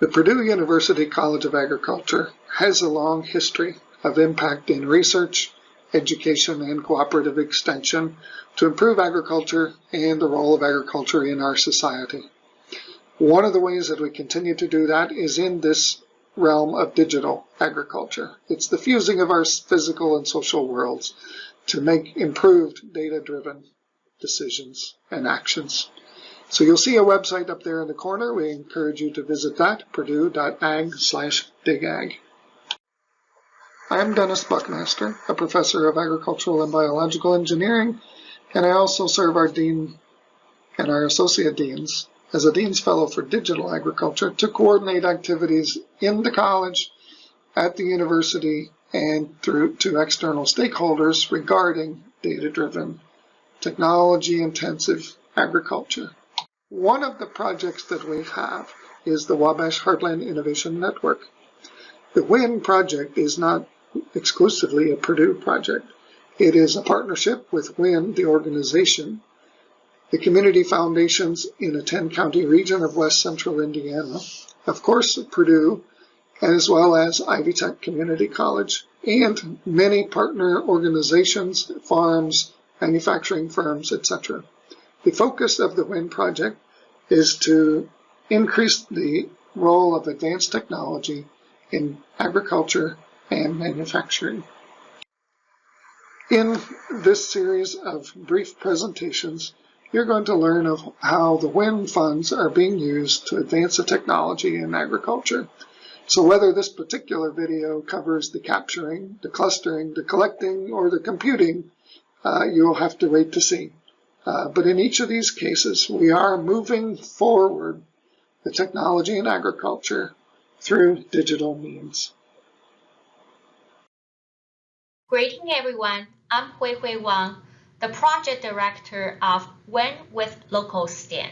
The Purdue University College of Agriculture has a long history of impact in research, education, and cooperative extension to improve agriculture and the role of agriculture in our society. One of the ways that we continue to do that is in this realm of digital agriculture. It's the fusing of our physical and social worlds to make improved data-driven decisions and actions. So you'll see a website up there in the corner. We encourage you to visit that, purdue.ag/digag. I'm Dennis Buckmaster, a professor of agricultural and biological engineering, and I also serve our dean and our associate deans as a Dean's Fellow for Digital Agriculture to coordinate activities in the college, at the university, and through to external stakeholders regarding data-driven, technology-intensive agriculture. One of the projects that we have is the Wabash Heartland Innovation Network. The WHIN project is not exclusively a Purdue project. It is a partnership with WHIN, the organization, the community foundations in a 10-county region of west central Indiana, of course Purdue, as well as Ivy Tech Community College, and many partner organizations, farms, manufacturing firms, etc. The focus of the WHIN project is to increase the role of advanced technology in agriculture and manufacturing. In this series of brief presentations, you're going to learn of how the WHIN funds are being used to advance the technology in agriculture. So whether this particular video covers the capturing, the clustering, the collecting, or the computing, you'll have to wait to see. But in each of these cases, we are moving forward the technology in agriculture through digital means. Greeting everyone, I'm Hui-Hui Wang, the project director of WHIN with Local STEM,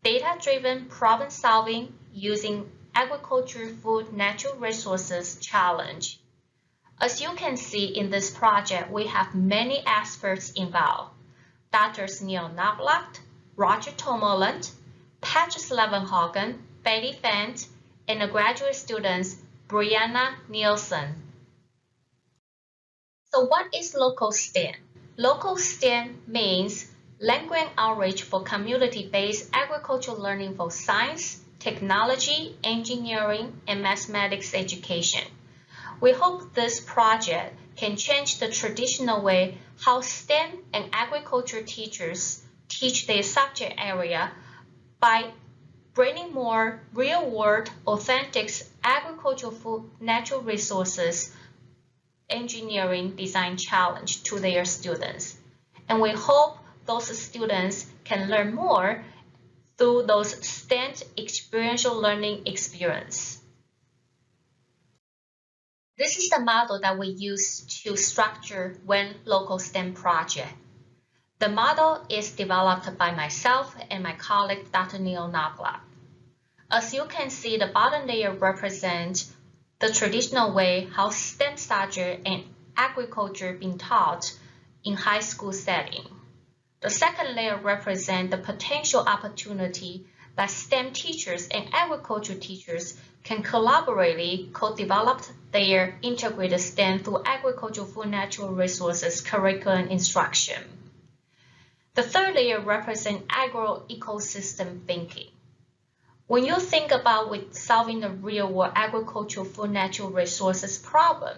data-driven problem solving using agriculture, food, natural resources challenge. As you can see in this project, we have many experts involved. Drs. Neil Knobloch, Roger Tormoehlen, Petrus Langenhoven, Betty Fent, and the graduate students Bryanna Nelson. So what is local STEM? Local STEM means land-grant outreach for community-based agricultural learning for science, technology, engineering, and mathematics education. We hope this project can change the traditional way how STEM and agriculture teachers teach their subject area by bringing more real-world, authentic agricultural food, natural resources, engineering design challenge to their students. And we hope those students can learn more through those STEM experiential learning experience. This is the model that we use to structure WHIN Local STEM project. The model is developed by myself and my colleague, Dr. Neil Knobloch. As you can see, the bottom layer represents the traditional way how STEM subject and agriculture being taught in high school setting. The second layer represents the potential opportunity that STEM teachers and agriculture teachers can collaboratively co-develop their integrated STEM through agricultural food natural resources curriculum instruction. The third layer represents agro-ecosystem thinking. When you think about solving the real-world agricultural food natural resources problem,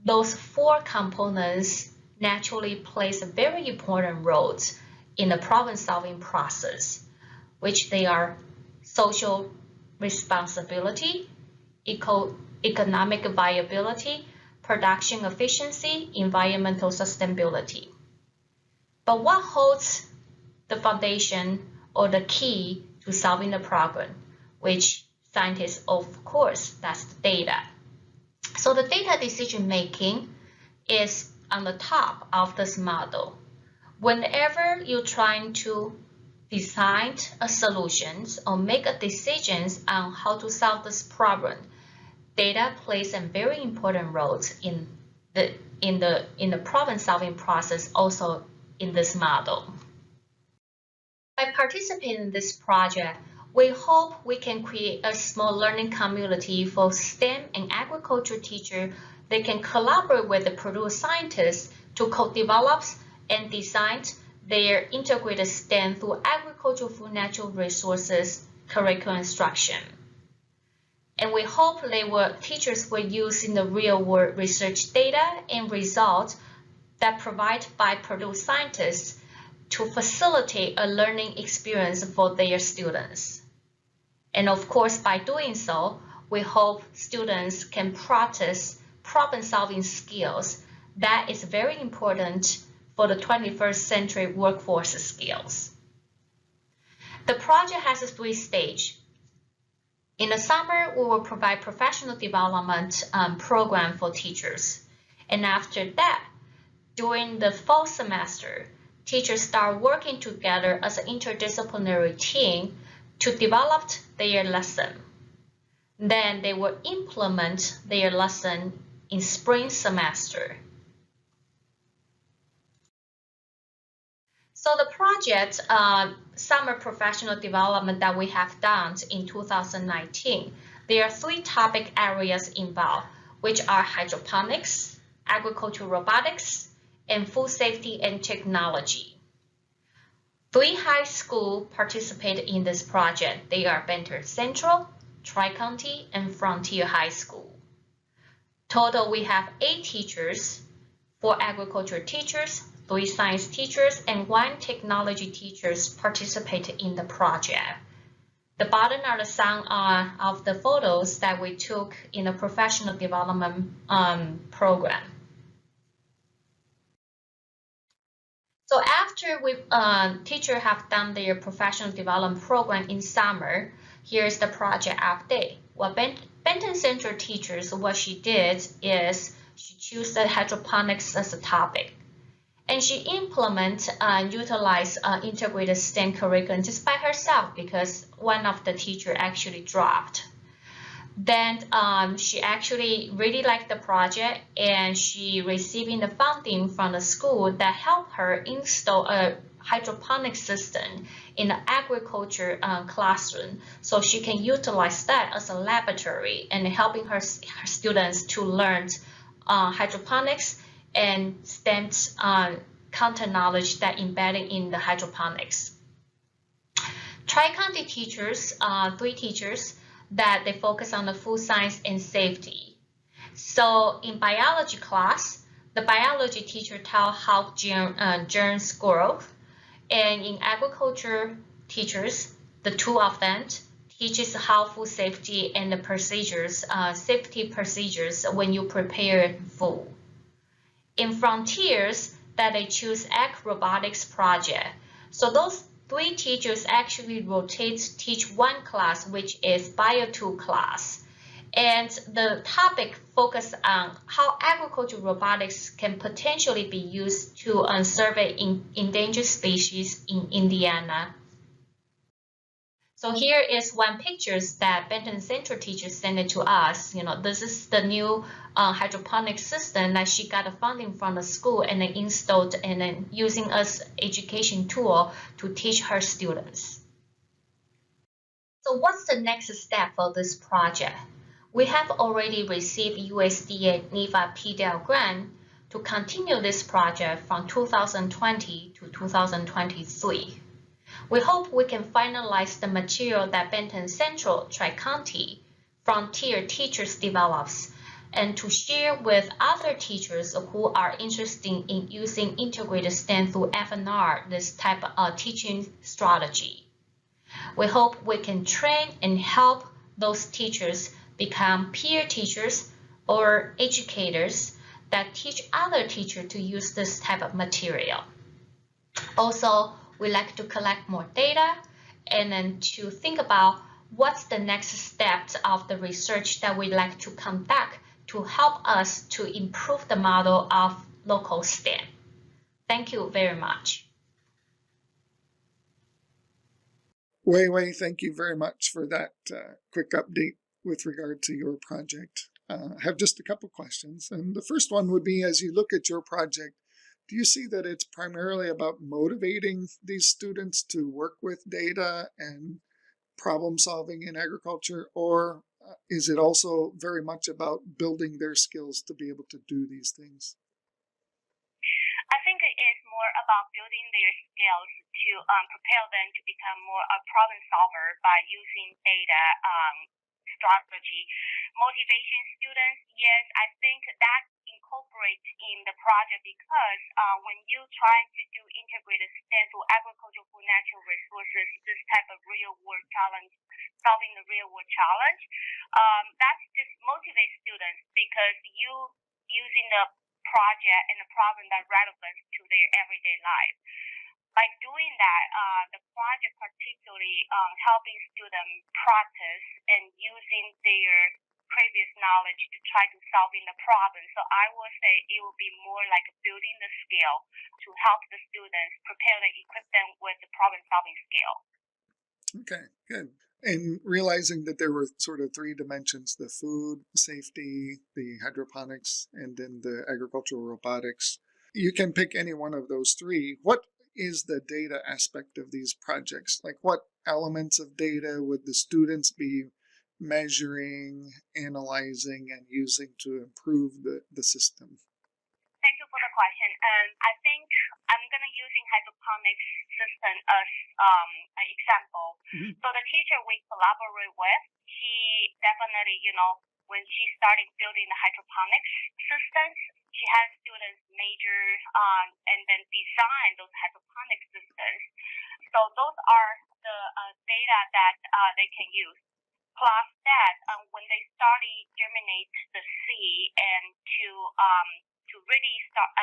those four components naturally plays a very important role in the problem-solving process, which they are social responsibility, economic viability, production efficiency, environmental sustainability. But what holds the foundation or the key to solving the problem, which scientists, of course, that's the data. So the data decision making is on the top of this model. Whenever you're trying to design a solution or make a decisions on how to solve this problem, data plays a very important role in the problem-solving process, also in this model. By participating in this project, We hope we can create a small learning community for STEM and agriculture teachers. They can collaborate with the Purdue scientists to co-develop and design their integrated STEM through agricultural food natural resources curriculum instruction. And we hope teachers will use in the real-world research data and results that provided by Purdue scientists to facilitate a learning experience for their students. And of course, by doing so, we hope students can practice problem-solving skills that is very important for the 21st century workforce skills. The project has a 3 stages. In the summer, we will provide professional development program for teachers. And after that, during the fall semester, teachers start working together as an interdisciplinary team to develop their lesson. Then they will implement their lesson in spring semester. So the project, summer professional development that we have done in 2019, there are 3 topic areas involved, which are hydroponics, agricultural robotics, and food safety and technology. 3 high schools participated in this project. They are Benton Central, Tri-County, and Frontier High School. Total, we have 8 teachers, 4 agriculture teachers, 3 science teachers, and 1 technology teachers participated in the project. The bottom are the some of the photos that we took in the professional development program. So after teachers have done their professional development program in summer, here's the project update. What Benton Central teachers, what she did is she chose the hydroponics as a topic. And she utilized integrated STEM curriculum just by herself because one of the teachers actually dropped. Then she actually really liked the project and she receiving the funding from the school that helped her install a hydroponic system in the agriculture classroom so she can utilize that as a laboratory and helping her students to learn hydroponics and STEM content knowledge that embedded in the hydroponics. Tri-County teachers, 3 teachers, that they focus on the food science and safety. So in biology class, the biology teacher taught how germs grow, and in agriculture teachers, the 2 of them teaches how food safety and the procedures, safety procedures when you prepare food. In frontiers, that they choose ag robotics project. So those 3 teachers actually teach 1 class, which is Bio 2 class. And the topic focus on how agricultural robotics can potentially be used to survey endangered species in Indiana. So here is 1 picture that Benton Central teacher sent it to us. This is the new hydroponic system that she got funding from the school and then installed and then using as education tool to teach her students. So what's the next step for this project? We have already received USDA NEVA PDL grant to continue this project from 2020 to 2023. We hope we can finalize the material that Benton Central, Tri-County, Frontier teachers develops and to share with other teachers who are interested in using integrated STEM through F&R, this type of teaching strategy. We hope we can train and help those teachers become peer teachers or educators that teach other teachers to use this type of material. Also, we like to collect more data and then to think about what's the next steps of the research that we like to conduct to help us to improve the model of local STEM. Thank you very much. Hui-Hui, thank you very much for that quick update with regard to your project. I have just a couple questions. And the first one would be, as you look at your project, do you see that it's primarily about motivating these students to work with data and problem solving in agriculture, or is it also very much about building their skills to be able to do these things? I think it is more about building their skills to prepare them to become more a problem solver by using data strategy. Motivation students, yes, I think that incorporates in the project because when you try to do integrated STEM for agriculture for natural resources, this type of real world challenge, solving the real world challenge, that's just motivate students because you using the project and the problem that relevant to their everyday life. By doing that, the project particularly helping students practice and using their previous knowledge to try to solving the problem. So I would say it will be more like building the skill to help the students prepare and equip them with the problem solving skill. Okay, good. And realizing that there were sort of three dimensions: the food safety, the hydroponics, and then the agricultural robotics. You can pick any one of those three. What is the data aspect of these projects? Like, what elements of data would the students be measuring, analyzing, and using to improve the system? Thank you for the question. I think I'm going to using hydroponics system as an example. Mm-hmm. So the teacher we collaborate with, he definitely, when she started building the hydroponics systems, she has students major and then design those hydroponic systems. So those are the data that they can use. Plus that, when they started germinate the seed and to really start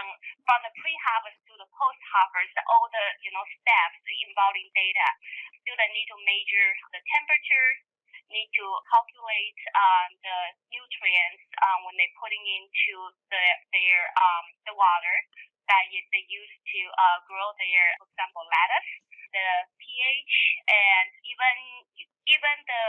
from the pre-harvest to the post-harvest, all the steps involving data. Students need to measure the temperature, need to calculate the nutrients when they're putting into the water that they use to grow their, for example, lettuce, the pH, and even the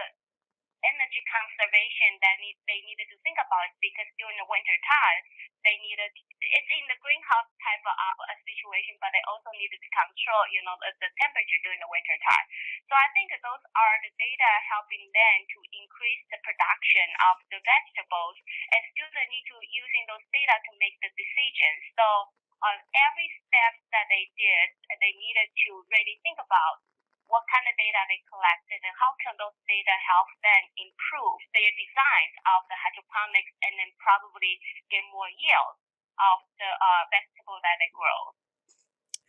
energy conservation that they needed to think about it, because during the winter time it's in the greenhouse type of a situation, but they also needed to control the temperature during the winter time. So I think those are the data helping them to increase the production of the vegetables, and students need to using those data to make the decisions. So on every step that they did, they needed to really think about what kind of data they collected and how can those data help them improve their designs of the hydroponics and then probably get more yield of the vegetable that they grow.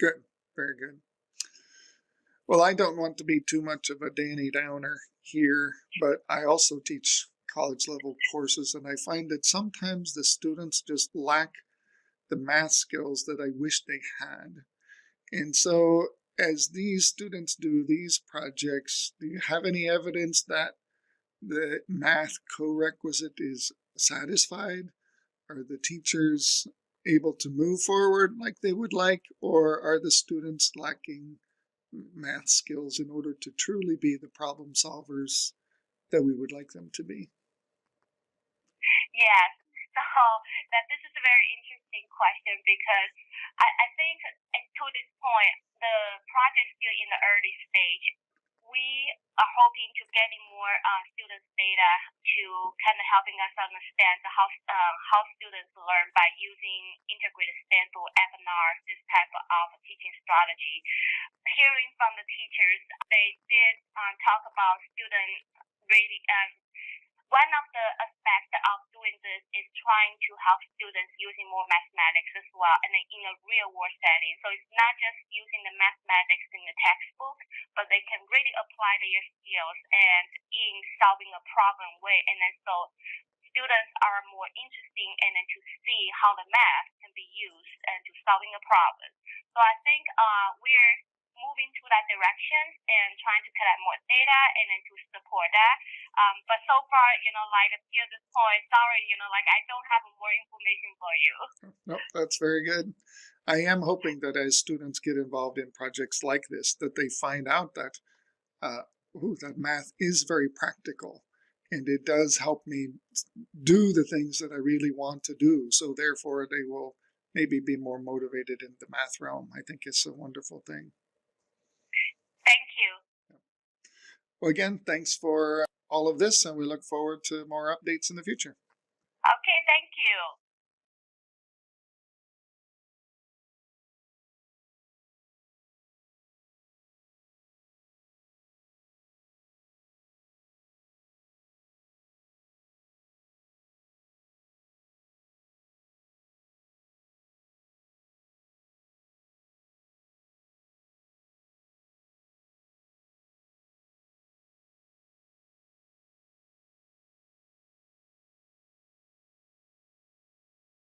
Good, very good. Well, I don't want to be too much of a Danny Downer here, but I also teach college level courses, and I find that sometimes the students just lack the math skills that I wish they had. And so as these students do these projects, do you have any evidence that the math co-requisite is satisfied? Are the teachers able to move forward like they would like, or are the students lacking math skills in order to truly be the problem solvers that we would like them to be? Yes, so this is a very interesting question, because I think to this point, the project is still in the early stage. We are hoping to getting more students' data to kind of helping us understand how students learn by using integrated STEM through FNR, this type of teaching strategy. Hearing from the teachers, they did talk about students really. One of the aspects of doing this is trying to help students using more mathematics as well, and in a real world setting. So it's not just using the mathematics in the textbook, but they can really apply their skills and in solving a problem way. And then so students are more interesting and then to see how the math can be used and to solving a problem. So I think we're moving to that direction and trying to collect more data and then to support that. But so far, like until this point, sorry, I don't have more information for you. No, that's very good. I am hoping that as students get involved in projects like this, that they find out that that math is very practical, and it does help me do the things that I really want to do. So therefore, they will maybe be more motivated in the math realm. I think it's a wonderful thing. Thank you. Well, again, thanks for all of this, and we look forward to more updates in the future. Okay, thank you.